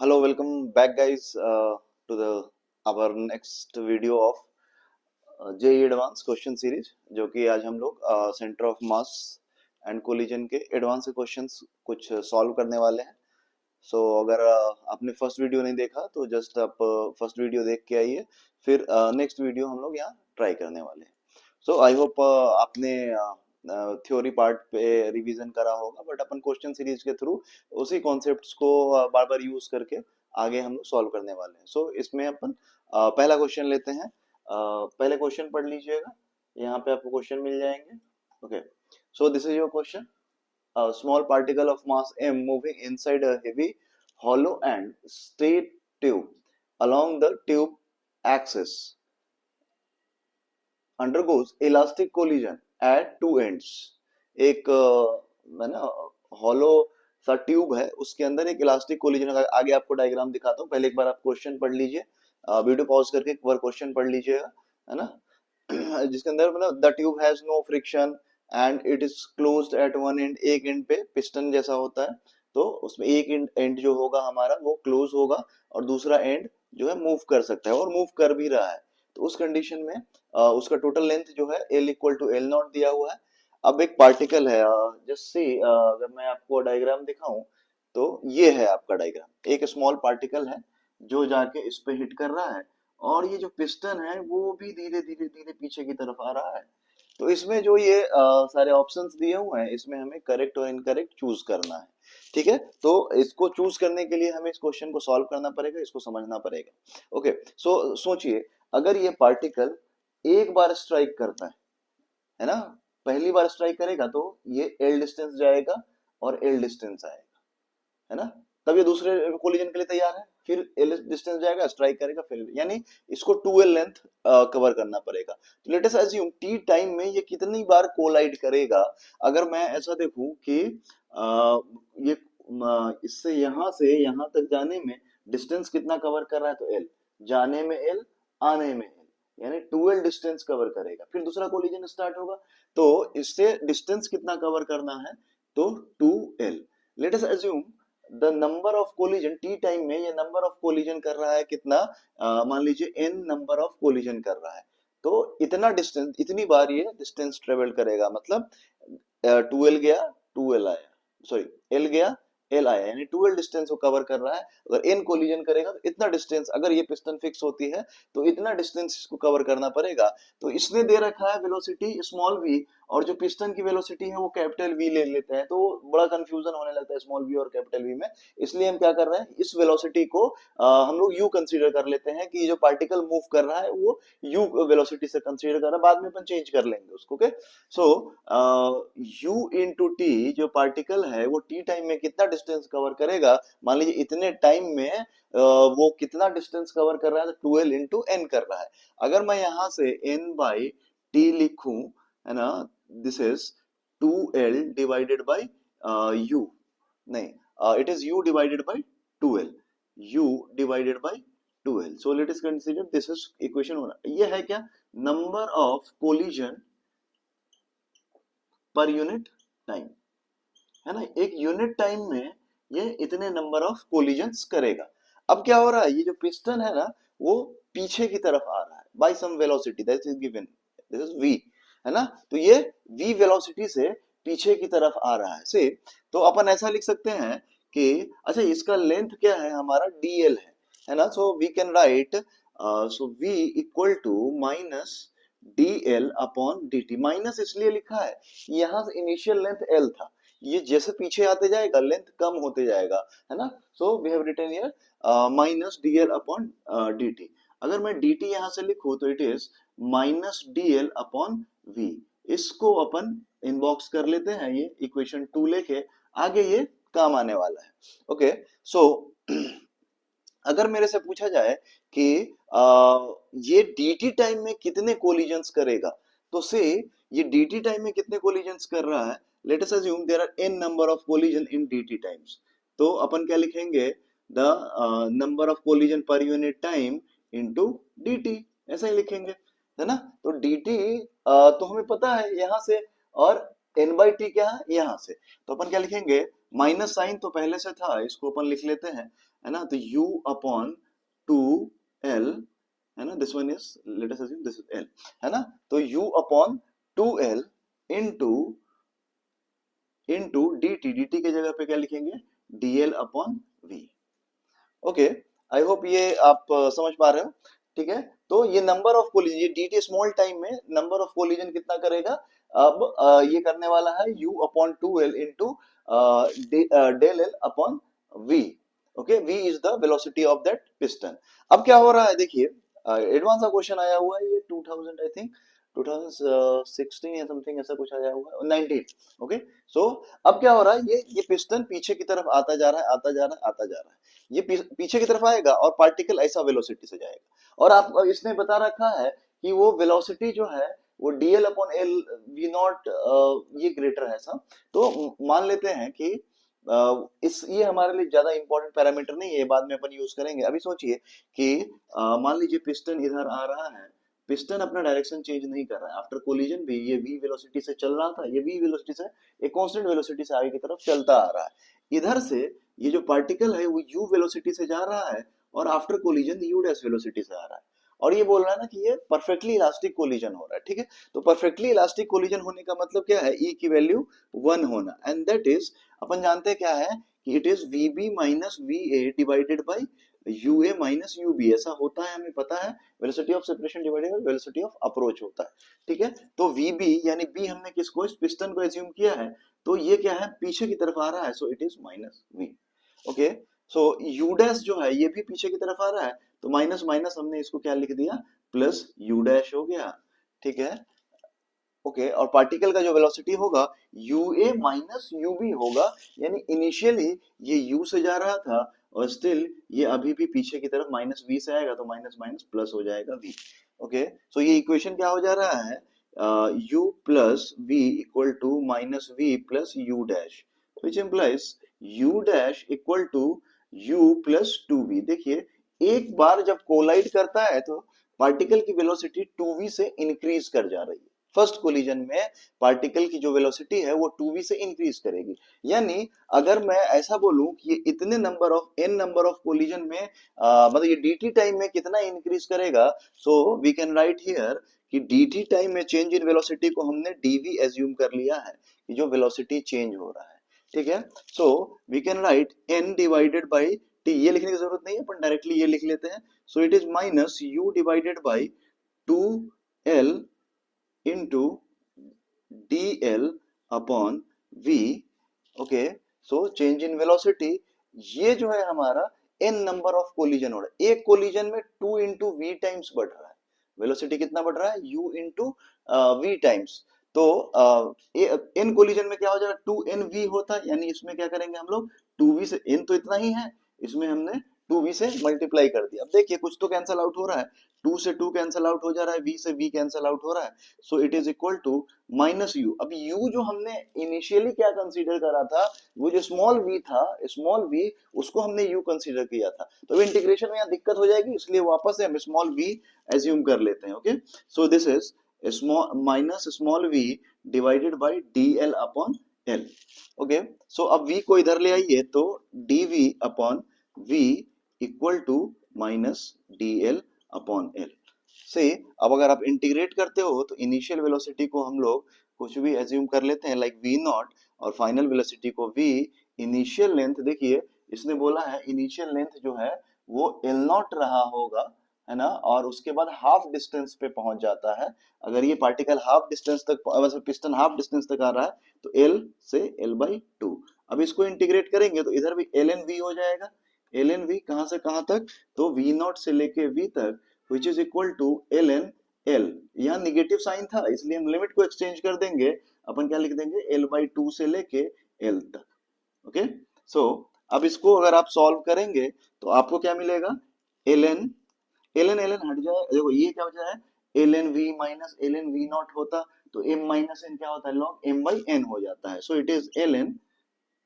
Hello, welcome back, guys, to the our next video of JEE advance question series, जो कि आज हम लोग centre of mass and collision के advance questions कुछ सॉल्व करने वाले हैं। अगर आपने फर्स्ट वीडियो नहीं देखा तो जस्ट आप फर्स्ट वीडियो देख के आइए, फिर नेक्स्ट वीडियो हम लोग यहाँ ट्राई करने वाले हैं। आई होप आपने थ्योरी पार्ट पे रिवीजन करा होगा, बट अपन क्वेश्चन सीरीज के थ्रू उसी कॉन्सेप्ट्स को बार बार यूज करके आगे हम लोग सॉल्व करने वाले हैं। इसमें अपन पहला क्वेश्चन लेते हैं। पहले क्वेश्चन पढ़ लीजिएगा, यहाँ पे आपको क्वेश्चन मिल जाएंगे। Okay, so this is your question. A small particle of mass m moving inside a heavy hollow and straight tube along the tube axis undergoes elastic collision at two ends। एक ना hollow सा tube है, उसके अंदर एक elastic collision. आगे आपको diagram दिखाता हूँ, पहले एक बार आप क्वेश्चन पढ़ लीजिए, वीडियो पॉज करके एक बार क्वेश्चन पढ़ लीजिएगा, है ना। जिसके अंदर मतलब the tube has no friction and it is closed at one end. एक एंड पे पिस्टन जैसा होता है, तो उसमें एक एंड जो होगा हमारा वो क्लोज होगा और दूसरा एंड जो है मूव कर सकता है और मूव कर भी रहा है। तो उस कंडीशन में उसका टोटल लेंथ जो है L equal to L not दिया हुआ है। अब एक पार्टिकल है, जस्ट सी, अगर मैं आपको डायग्राम दिखाऊं तो ये है आपका डायग्राम। एक स्मॉल पार्टिकल है जो जाके इस पे हिट कर रहा है, और ये जो पिस्टन है वो भी धीरे धीरे धीरे पीछे की तरफ आ रहा है। तो इसमें जो ये सारे ऑप्शंस दिए हुए हैं, इसमें हमें करेक्ट और इनकरेक्ट चूज करना है। ठीक है, तो इसको चूज करने के लिए हमें इस क्वेश्चन को सॉल्व करना पड़ेगा, इसको समझना पड़ेगा। ओके, सोचिए, अगर ये पार्टिकल एक बार स्ट्राइक करता है ना, पहली बार स्ट्राइक करेगा तो ये एल डिस्टेंस जाएगा और एल डिस्टेंस आएगा, है ना। तब ये दूसरे कोलिजन के लिए तैयार है, फिर एल डिस्टेंस जाएगा, स्ट्राइक करेगा, फिर यानी इसको 2l लेंथ कवर करना पड़ेगा। तो late us assume T time में ये कितनी बार कोलाइड करेगा। अगर मैं ऐसा देखूं कि ये इससे यहां से यहां तक जाने में डिस्टेंस कितना कवर कर रहा है, तो एल, जाने में एल, आने में एल, यानी 2l डिस्टेंस कवर करेगा। फिर दूसरा कोलिजन स्टार्ट होगा, तो इससे डिस्टेंस कितना कवर करना है, तो 2l। Late us assume the number of collision, T time में ये नंबर ऑफ कोलिजन कर रहा है कितना, मान लीजिए n नंबर ऑफ कोलिजन कर रहा है, तो इतना डिस्टेंस, इतनी बार ये डिस्टेंस ट्रेवल करेगा। मतलब 2l गया, 2l आया, सॉरी l गया, l आया, यानी 2l डिस्टेंस वो कवर कर रहा है। अगर n कोलिजन करेगा तो इतना डिस्टेंस, अगर ये पिस्टन फिक्स होती है तो इतना डिस्टेंस इसको कवर करना पड़ेगा। तो इसने दे रखा है वेलोसिटी स्मॉल v, और जो पिस्टन की वेलोसिटी है वो कैपिटल V ले लेते हैं, तो बड़ा कंफ्यूजन होने लगता है स्मॉल v और कैपिटल V में। इसलिए हम क्या कर रहे हैं, इस वेलोसिटी को हम लोग u कंसीडर कर लेते हैं कि जो पार्टिकल मूव कर रहा है वो u वेलोसिटी से कंसीडर कर रहा है, बाद में अपन चेंज कर लेंगे उसको। ओके, सो u इंटू टी, जो पार्टिकल है वो टी टाइम में कितना डिस्टेंस कवर करेगा, मान लीजिए इतने टाइम में वो कितना डिस्टेंस कवर कर रहा है, तो 2l इंटू एन कर रहा है। अगर मैं यहां से n बाई टी लिखूं, है ना, this is 2l divided by u, नहीं, it is u divided by 2l, u divided by 2l। So let us consider this is equation 1। ये है क्या, number of collision per unit time, है ना। एक यूनिट टाइम में ये इतने नंबर ऑफ कोलिजन्स करेगा। अब क्या हो रहा है, ये जो पिस्टन है ना वो पीछे की तरफ आ रहा है by some velocity that is given, this is v, है ना। तो ये v वेलोसिटी से पीछे की तरफ आ रहा है से, तो अपन ऐसा लिख सकते हैं कि अच्छा, इसका लेंथ क्या है हमारा, dl है ना। So we can write, so v equal to minus dl upon dt। Minus इसलिए लिखा है, यहाँ से इनिशियल लेंथ l था, ये जैसे पीछे आते जाएगा लेंथ कम होते जाएगा, है ना। So we have written here minus dl upon dt। अगर मैं dt यहां से लिखूं तो it is minus dl upon v। इसको अपन इनबॉक्स कर लेते हैं, ये इक्वेशन 2 लेके आगे ये काम आने वाला है। ओके, सो अगर मेरे से पूछा जाए कि ये dt टाइम में कितने कोलिजन्स करेगा, तो से ये dt टाइम में कितने कोलिजन्स कर रहा है, let us assume there are n number of collision in dt times. तो अपन क्या लिखेंगे, the number of collision per unit time into dt, ऐसा ही लिखेंगे, है ना। तो dt तो हमें पता है यहां से, और n बाई टी क्या है यहाँ से, तो अपन क्या लिखेंगे, माइनस साइन तो पहले से था, इसको अपन लिख लेते हैं, है ना। तो u अपॉन 2l, है ना, this one is, late us assume this is l, है ना। तो u upon 2l into dt, dt के जगह पे क्या लिखेंगे, dl upon v। Okay, I hope ये आप समझ पा रहे हो, ठीक है। तो ये नंबर ऑफ कोलिजन, ये dt स्मॉल टाइम में नंबर ऑफ कोलिजन कितना करेगा, अब ये करने वाला है u upon 2l into del L upon v। Okay, v is the velocity of that piston. अब क्या हो रहा है देखिए, एडवांस का क्वेश्चन आया हुआ है, ये 2000 आई थिंक 2016 या समथिंग ऐसा कुछ आया हुआ है, 19। ओके, सो अब क्या हो रहा है, ये पिस्टन पीछे की तरफ आता जा रहा है, आता जा रहा है, आता जा रहा है। ये पीछे की तरफ आएगा और पार्टिकल ऐसा वेलोसिटी से जाएगा, और आप इसने बता रखा है कि वो वेलोसिटी जो है वो dl upon L V not, ये ग्रेटर है सब। तो मान लेते हैं कि इस, ये हमारे लिए ज्यादा इंपॉर्टेंट पैरामीटर नहीं है, बाद में अपन यूज करेंगे। अभी सोचिए कि मान लीजिए पिस्टन इधर आ रहा है, पिस्टन अपना डायरेक्शन चेंज नहीं कर रहा है, आफ्टर कोलिजन भी ये v वेलोसिटी से चल रहा था, ये v वेलोसिटी से एक कांस्टेंट वेलोसिटी से आगे की तरफ चलता आ रहा है। इधर से ये जो पार्टिकल है वो u वेलोसिटी से जा रहा है, और after collision u dash velocity से आ रहा है, और ये बोल रहा है ना कि ये परफेक्टली इलास्टिक कोलिजन हो रहा है, ठीक है। तो परफेक्टली इलास्टिक कोलिजन होने का मतलब क्या है, e की वैल्यू 1 होना, एंड दैट इज, अपन जानते हैं क्या है कि it is vb minus va divided by ua minus ub, ऐसा होता है, हमें पता है, velocity of separation divided by velocity of approach होता है, ठीक है। तो vb यानी b हमने किसको, इस पिस्टन को एज्यूम किया है, तो ये क्या है, पीछे की तरफ आ रहा है, so it is minus v। Okay, so u dash जो है ये भी पीछे की तरफ आ रहा है, तो माइनस माइनस हमने इसको क्या लिख दिया, प्लस u डैश हो गया, ठीक है। ओके, और पार्टिकल का जो वेलोसिटी होगा ua माइनस ub होगा, यानी इनिशियली ये u से जा रहा था, और स्टिल ये अभी भी पीछे की तरफ माइनस v से आएगा, तो माइनस माइनस प्लस हो जाएगा v। ओके, सो ये इक्वेशन क्या हो जा रहा है, u plus v equal to minus v plus u dash, which implies u dash equal to u plus 2v। देखिए, एक बार जब कोलाइड करता है तो पार्टिकल की वेलोसिटी 2v से इंक्रीज कर जा रही है। फर्स्ट कोलिजन में पार्टिकल की जो वेलोसिटी है वो 2v से इंक्रीज करेगी, यानी अगर मैं ऐसा बोलूं कि ये इतने number of n number of collision में मतलब ये dt टाइम में कितना इंक्रीज करेगा, so we can write here कि dt टाइम में चेंज इन वेलोसिटी को हमने dv एज्यूम कर लिया है कि जो वेलोसिटी चेंज हो रहा है, ठीक है। So we can write n divided by t, ये लिखने की जरूरत नहीं है, अपन डायरेक्टली ये लिख लेते हैं। सो it is minus u divided by 2l into dl upon v। Okay, so change in velocity, ये जो है हमारा n नंबर ऑफ कोलिजन हो रहा है, एक कोलिजन में 2 इंटू वी टाइम्स बढ़ रहा है, वेलोसिटी कितना बढ़ रहा है, u इंटू वी टाइम्स। तो n कोलिजन में क्या हो जाएगा, 2nv होता है, यानी इसमें क्या करेंगे हम लोग, 2v से, n तो इतना ही है, इसमें हमने 2v से मल्टीप्लाई कर दिया। अब देखिए कुछ तो कैंसल आउट हो रहा है, 2 से 2 कैंसल आउट हो जा रहा है, v से v कैंसल आउट हो रहा है, so it is equal to minus u। अब u जो हमने इनिशियली क्या कंसीडर करा था, वो जो स्मॉल v था, स्मॉल v, उसको हमने u कंसीडर किया था, तो इंटीग्रेशन में यहाँ दिक्कत हो जाएगी, इसलिए वापस से हम स्मॉल v एज्यूम कर लेते हैं। Okay, so this is small minus small v divided by dl upon l। Okay, so अब v को इधर ले आइए, तो dv upon v equal to minus dl upon l से, अब अगर आप इंटीग्रेट करते हो तो इनिशियल वेलोसिटी को हम लोग कुछ भी एज्यूम कर लेते हैं लाइक v नॉट, और फाइनल वेलोसिटी को v, इनिशियल लेंथ देखिए इसने बोला है इनिशियल लेंथ जो है वो l नॉट रहा होगा, है ना, और उसके बाद हाफ डिस्टेंस पे पहुंच जाता है। अगर ये पार्टिकल हाफ डिस्टेंस तक, वैसे पिस्टन हाफ डिस्टेंस तक आ रहा है, तो l से l/2। अब इसको इंटीग्रेट करेंगे तो इधर भी ln v हो जाएगा, ln v कहां से कहां तक, तो v नॉट से लेके v तक, which is equal to ln l। यहाँ निगेटिव साइन था इसलिए हम लिमिट को एक्सचेंज कर देंगे, अपन क्या लिख देंगे, l/2 से लेके l तक। ओके, सो अब इसको अगर आप सॉल्व करेंगे तो आपको क्या मिलेगा, ln ln हट जाए, देखो ये क्या बचा है, ln v minus ln v not होता, तो m माइनस n क्या होता है, log m/n हो जाता है, so it is ln,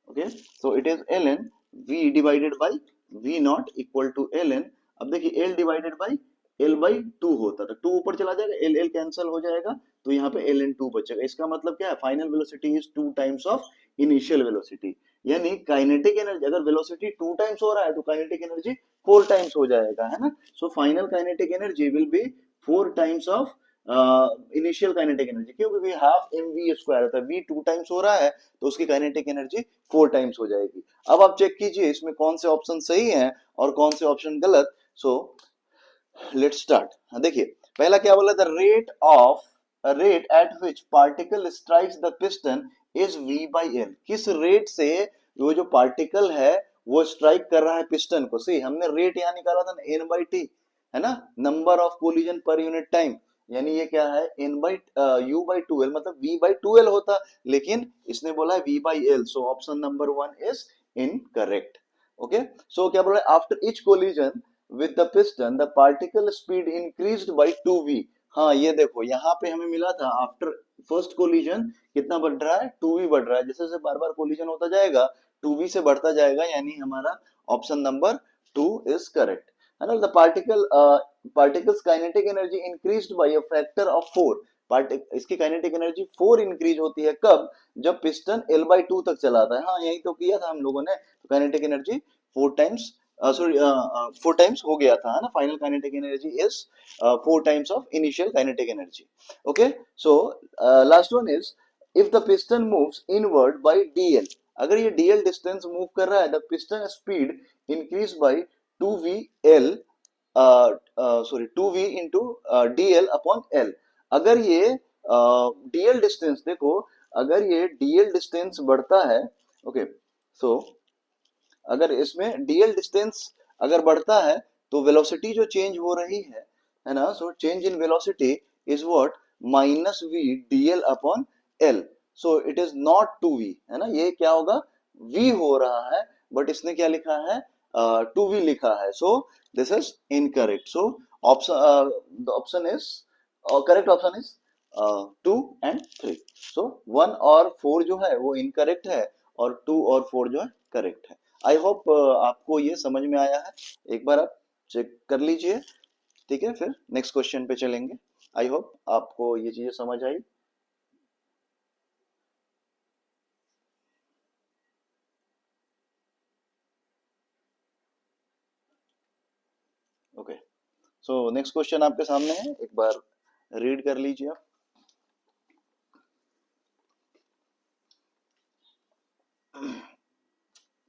okay, so it is ln v divided by v not equal to ln। अब देखिए l डिवाइडेड बाई l/2 होता था, 2 ऊपर चला जाएगा, l कैंसिल हो जाएगा, तो यहाँ पे ln2 बचेगा। इसका मतलब क्या है, final velocity is 2 times of initial velocity, यानी काइनेटिक एनर्जी, अगर वेलोसिटी 2 टाइम्स हो रहा है तो काइनेटिक एनर्जी 4 टाइम्स हो जाएगा, है ना। So final kinetic energy will be 4 times of initial kinetic energy, क्योंकि V half M V square होता है, वी 2 टाइम्स हो रहा है तो उसकी काइनेटिक एनर्जी 4 टाइम्स हो जाएगी। अब आप चेक कीजिए इसमें कौन से ऑप्शन सही है और कौन से ऑप्शन गलत। So let's start. देखिए पहला क्या बोला, the rate at which particle strikes the piston is v by L. किस रेट से वो जो पार्टिकल है वो स्ट्राइक कर रहा है पिस्टन को। सी हमने रेट यहाँ निकाला था n बाई टी, है ना, number of collision per unit time, यानी ये क्या है n by u by two L, मतलब v बाई टू एल होता, लेकिन इसने बोला है v by L. So option number 1 is incorrect. Okay, so क्या बोला, after each collision with the piston the particle speed increased by 2v। हाँ ये देखो यहाँ पे हमें मिला था आफ्टर फर्स्ट कोलिजन कितना बढ़ रहा है, 2v बढ़ रहा है, जैसे जैसे बार बार कोलिजन होता जाएगा 2v से बढ़ता जाएगा, यानी हमारा ऑप्शन नंबर 2 इज करेक्ट, है ना। The particles kinetic energy increased by a factor of 4। इसकी काइनेटिक एनर्जी 4 इंक्रीज होती है, कब, जब पिस्टन L/2 तक चलाता है। हाँ यही तो किया था हम लोगों ने, तो काइनेटिक एनर्जी 4 टाइम्स 4 टाइम्स हो गया था, है ना। Final kinetic energy is 4 times of initial kinetic energy. Okay, so last one is if the piston moves inward by dl। अगर ये dl डिस्टेंस मूव कर रहा है, the piston speed increase by 2vl, sorry 2v into dl upon l। अगर ये dl distance देखो, अगर ये dl डिस्टेंस बढ़ता है, ओके, सो अगर इसमें dl डिस्टेंस अगर बढ़ता है तो वेलोसिटी जो चेंज हो रही है ना, so change in velocity is what, minus v dl upon l। So it is not 2v, है ना, ये क्या होगा, v हो रहा है, बट इसने क्या लिखा है, 2v लिखा है। सो this is incorrect. So option the option is correct, option is 2 and 3। सो 1 और 4 जो है वो इनकरेक्ट है और 2 और 4 जो है करेक्ट है। आई होप आपको ये समझ में आया है, एक बार आप चेक कर लीजिए, ठीक है, फिर नेक्स्ट क्वेश्चन पे चलेंगे। आई होप आपको ये चीजें समझ आई। ओके, सो नेक्स्ट क्वेश्चन आपके सामने है, एक बार रीड कर लीजिए आप।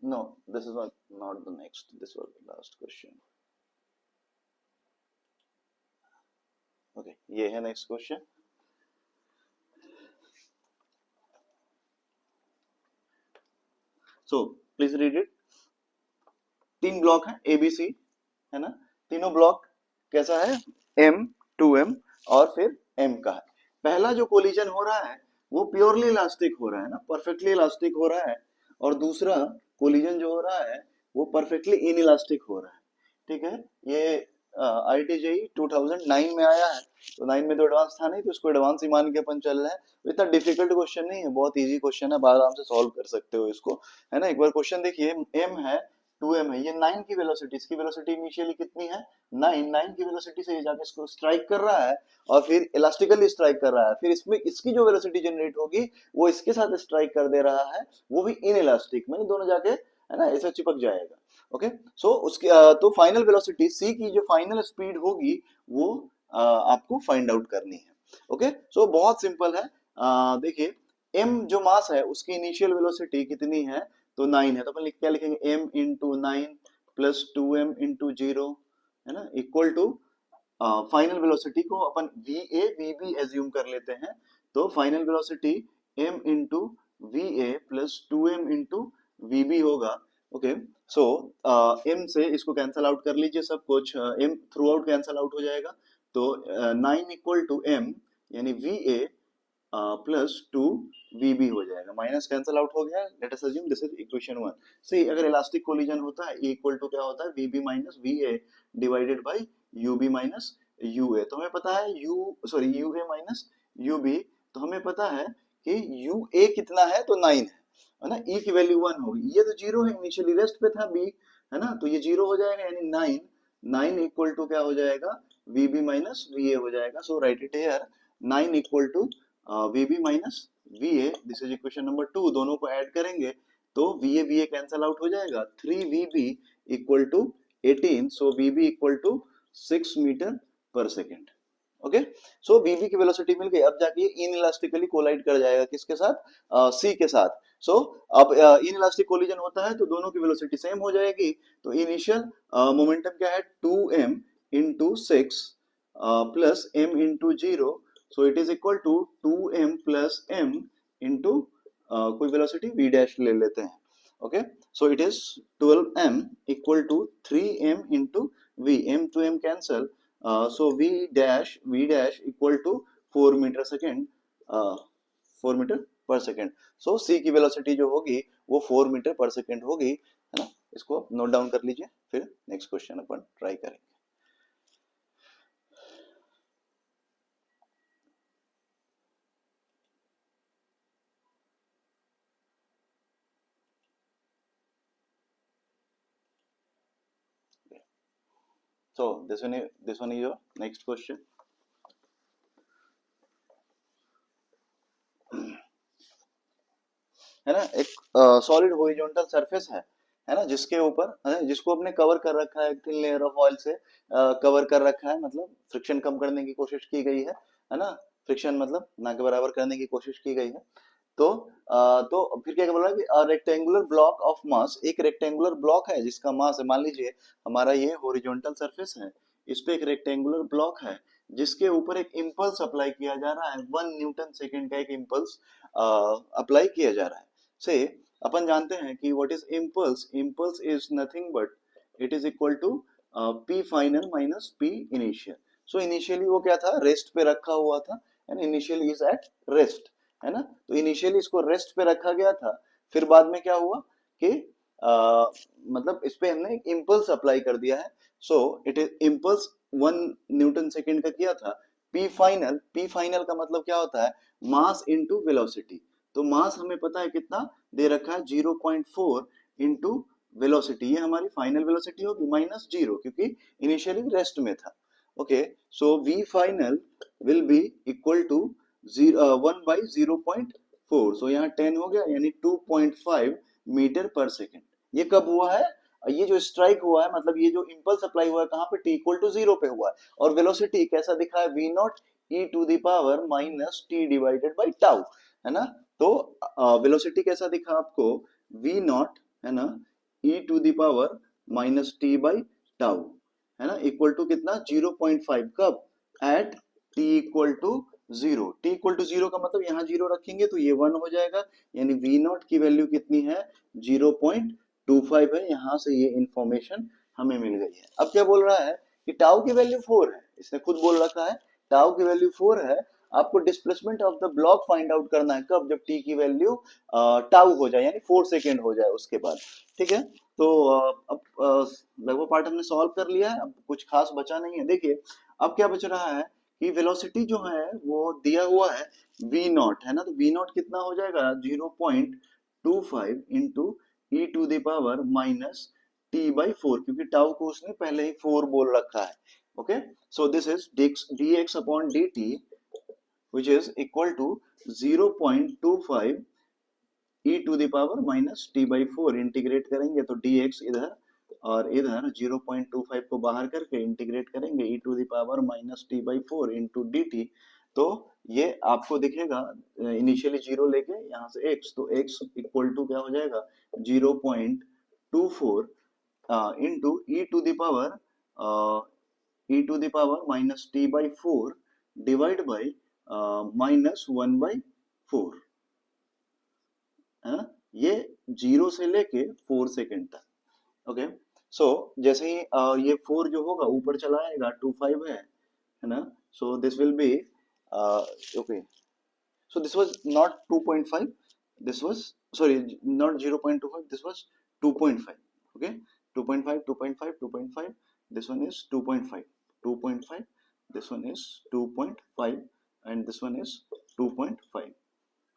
No, this is not the next, this was the last question। Okay, ये है next question. So please read it. 3 block है ए बी सी, है ना, तीनों ब्लॉक कैसा है, M 2M और फिर M का है। पहला जो कोलिजन हो रहा है वो प्योरली इलास्टिक हो रहा है ना, परफेक्टली इलास्टिक हो रहा है, और दूसरा कोलिजन जो हो रहा है वो परफेक्टली इन इलास्टिक हो रहा है, ठीक है। ये IIT-JEE 2009 में आया है, तो 9 में तो एडवांस था नहीं, तो इसको एडवांस ही मान के अपन चल रहे हैं। तो इतना डिफिकल्ट क्वेश्चन नहीं है, बहुत इजी क्वेश्चन है, आराम से सॉल्व कर सकते हो इसको, है ना। एक बार क्वेश्चन देखिए, M है 2m है, ये 9 की वेलोसिटी, इसकी वेलोसिटी इनिशियली कितनी है 9 की वेलोसिटी से ये जाके इसको स्ट्राइक कर रहा है और फिर इलास्टिकली स्ट्राइक कर रहा है, फिर इसमें इसकी जो वेलोसिटी जनरेट होगी वो इसके साथ स्ट्राइक कर दे रहा है, वो भी इन इलास्टिक में, दोनों जाके, है ना, ऐसा चिपक जाएगा। ओके, सो उसकी तो फाइनल वेलोसिटी सी की जो फाइनल स्पीड होगी वो आपको फाइंड आउट करनी है। ओके, सो बहुत सिंपल है। देखिए m जो मास है उसकी इनिशियल वेलोसिटी कितनी है, तो 9 है, तो अपन क्या लिखेंगे, m into 9 plus 2m into 0, है ना, इक्वल टू फाइनल वेलोसिटी को अपन va vb एज्यूम कर लेते हैं, तो final velocity m into va plus 2m into vb होगा। ओके, सो m से इसको कैंसल आउट कर लीजिए, सब कुछ m through out cancel out हो जाएगा, तो 9 इक्वल टू m यानी va प्लस 2vb हो जाएगा, माइनस कैंसल आउट हो गया। Late us assume this is equation 1। सी अगर इलास्टिक कोलिजन होता है E इक्वल टू क्या होता है, vb minus va divided by ub minus ua। तो हमें पता है ua माइनस ub, तो हमें पता है कि ua कितना है, तो 9 है ना, e की वैल्यू 1 होगी, ये तो 0 है, इनिशियली रेस्ट पे था b, है ना, तो ये 0 हो जाएगा, यानी 9 इक्वल टू क्या हो जाएगा, vb माइनस va हो जाएगा। So write it here, 9 equal to vb minus va, this is equation number 2, दोनों को ऐड करेंगे तो वी ए कैंसल आउट हो जाएगा, 3VB equal to 18, so VB equal to 6 metre per second. Okay, so VB की velocity मिल गई। अब जाके इन इलास्टिकली कोलाइड कर जाएगा किसके साथ, C के साथ। सो अब इन इलास्टिक कोलिजन होता है तो दोनों की वेलोसिटी सेम हो जाएगी। तो इनिशियल मोमेंटम क्या है, 2m into 6 plus m into 0, so it is equal to 2m plus m into कोई वेलोसिटी v डैश ले लेते हैं। Okay, so it is 12m equal to 3m into v, m to m cancel, so v dash equal to 4 metre second, 4 metre per second. So c की velocity जो होगी वो 4 metre per second होगी, है ना। इसको नोट डाउन कर लीजिए, फिर नेक्स्ट क्वेश्चन अपन ट्राई करेंगे। So this one is your next question. है ना, एक सॉलिड हॉरिजॉन्टल सरफेस है ना, जिसके ऊपर है ना, जिसको अपने कवर कर रखा है थिन लेयर ऑफ ऑयल से, कवर कर रखा है, मतलब फ्रिक्शन कम करने की कोशिश की गई है ना, फ्रिक्शन मतलब ना के बराबर करने की कोशिश की गई है। तो फिर क्या बोल रहा है कि रेक्टेंगुलर ब्लॉक ऑफ मास, एक रेक्टेंगुलर ब्लॉक है जिसका मास है, मान लीजिए हमारा ये हॉरिजॉन्टल सरफेस है, इस पे एक रेक्टेंगुलर ब्लॉक है जिसके ऊपर एक इम्पल्स अप्लाई किया जा रहा है, 1 न्यूटन सेकेंड का एक इम्पल्स अप्लाई किया जा रहा है। से अपन जानते हैं कि what is impulse, impulse is nothing but it is equal to P final minus P initial. So initially वो क्या था, रेस्ट पे रखा हुआ था, and initially is at rest, है ना। तो इनिशियली इसको रेस्ट पे रखा गया था, फिर बाद में क्या हुआ कि मतलब इस पे हमने एक इम्पल्स अप्लाई कर दिया है। So it is impulse 1 Newton second का किया था। पी फाइनल का मतलब क्या होता है, मास इनटू वेलोसिटी। तो मास हमें पता है कितना दे रखा है, 0.4 इंटू वेलोसिटी, ये हमारी फाइनल वेलोसिटी होगी माइनस 0, क्योंकि इनिशियली रेस्ट में था। Okay, so we final will be equal to 1/0.4, so यहाँ 10 हो गया, यानी 2.5 मीटर पर सेकेंड। ये कब हुआ है, ये जो स्ट्राइक हुआ है, मतलब ये जो इम्पल्स अप्लाई हुआ है कहाँ पे, t इक्वल टू 0 पे हुआ है। और वेलोसिटी कैसा दिखा है, v not e to the power minus T divided by tau, है ना। तो वेलोसिटी कैसा दिखा आपको, v नॉट, है ना, e to the power minus T by tau, है ना, इक्वल टू कितना, 0.5, कब, at t equal to 0। t equal to 0 का मतलब यहाँ 0 रखेंगे तो ये 1 हो जाएगा, यानी v नॉट की वैल्यू कितनी है, 0.25 है। यहाँ से ये इंफॉर्मेशन हमें मिल गई है। अब क्या बोल रहा है कि टाउ की वैल्यू 4 है, इसने खुद बोल रखा है टाउ की वैल्यू 4 है, आपको displacement of the block find out करना है, कब, जब t की वैल्यू टाउ हो जाए, यानी 4 सेकेंड हो जाए उसके बाद। ठीक है, तो अब लगभग पार्ट हमने सॉल्व कर लिया है, अब कुछ खास बचा नहीं है। देखिए अब क्या बच रहा है कि वेलोसिटी जो है वो दिया हुआ है v नॉट, है ना, तो v नॉट कितना हो जाएगा, 0.25 into e to the power minus t by 4, क्योंकि टाउ को उसने पहले ही 4 बोल रखा है। Okay, so this is dx upon dt which is equal to 0.25 e to the power minus T by 4। Integrate करेंगे तो dx इधर और इधर 0.25 को बाहर करके इंटीग्रेट करेंगे e to the power minus T by 4 into D T. तो ये आपको दिखेगा इनिशियली 0 लेके यहाँ से x, तो x इक्वल टू क्या हो जाएगा, 0.24 into e to the power minus T by 4 divide by minus 1/4, है ना, ये 0 से लेके 4 सेकेंड तक। ओके, सो जैसे ही ये 4 जो होगा ऊपर चला आएगा, 25 है ना, so this will be okay, so this was not 2.5, this was, sorry, not 0.25, this was 2.5. Okay, 2.5, 2.5, 2.5, this one is 2.5, 2.5, this one is 2.5, and this one is 2.5,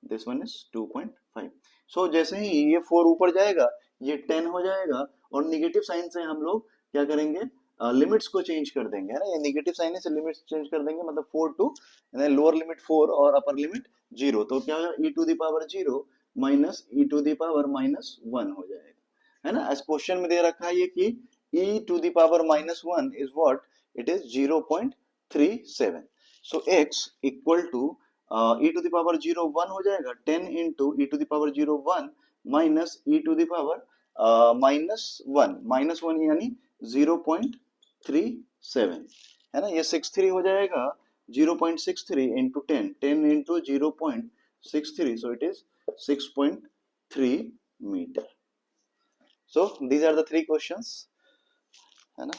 this one is 2.5. so जैसे ही ये 4 ऊपर जाएगा ये 10 हो जाएगा, और निगेटिव साइन से हम लोग क्या करेंगे, लिमिट्स को चेंज कर देंगे, है ना, ये नेगेटिव साइन है, लिमिट्स चेंज कर देंगे, मतलब 4 टू लोअर लिमिट 4 और अपर लिमिट 0, तो क्या होगा, e to the power 0 minus E to the power minus one हो जाएगा, है ना। एज क्वेश्चन में दे रखा है ये कि E to the power minus one is what, it is 0.37। So X equal to E to the power zero one हो जाएगा 10 into E to the power zero one minus E to the power minus one यानी 0.37, है ना। ये 63 हो जाएगा, 0.63 into 10 into 0.63, so it is 6.3 metre. So these are the three questions, है ना,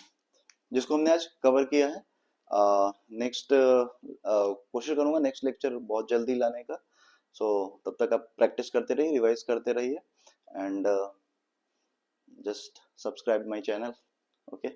जिसको हमने आज कवर किया है। नेक्स्ट कोशिश करूंगा नेक्स्ट लेक्चर बहुत जल्दी लाने का। सो तब तक आप प्रैक्टिस करते रहिए, रिवाइज करते रहिए, and just subscribe my channel, okay।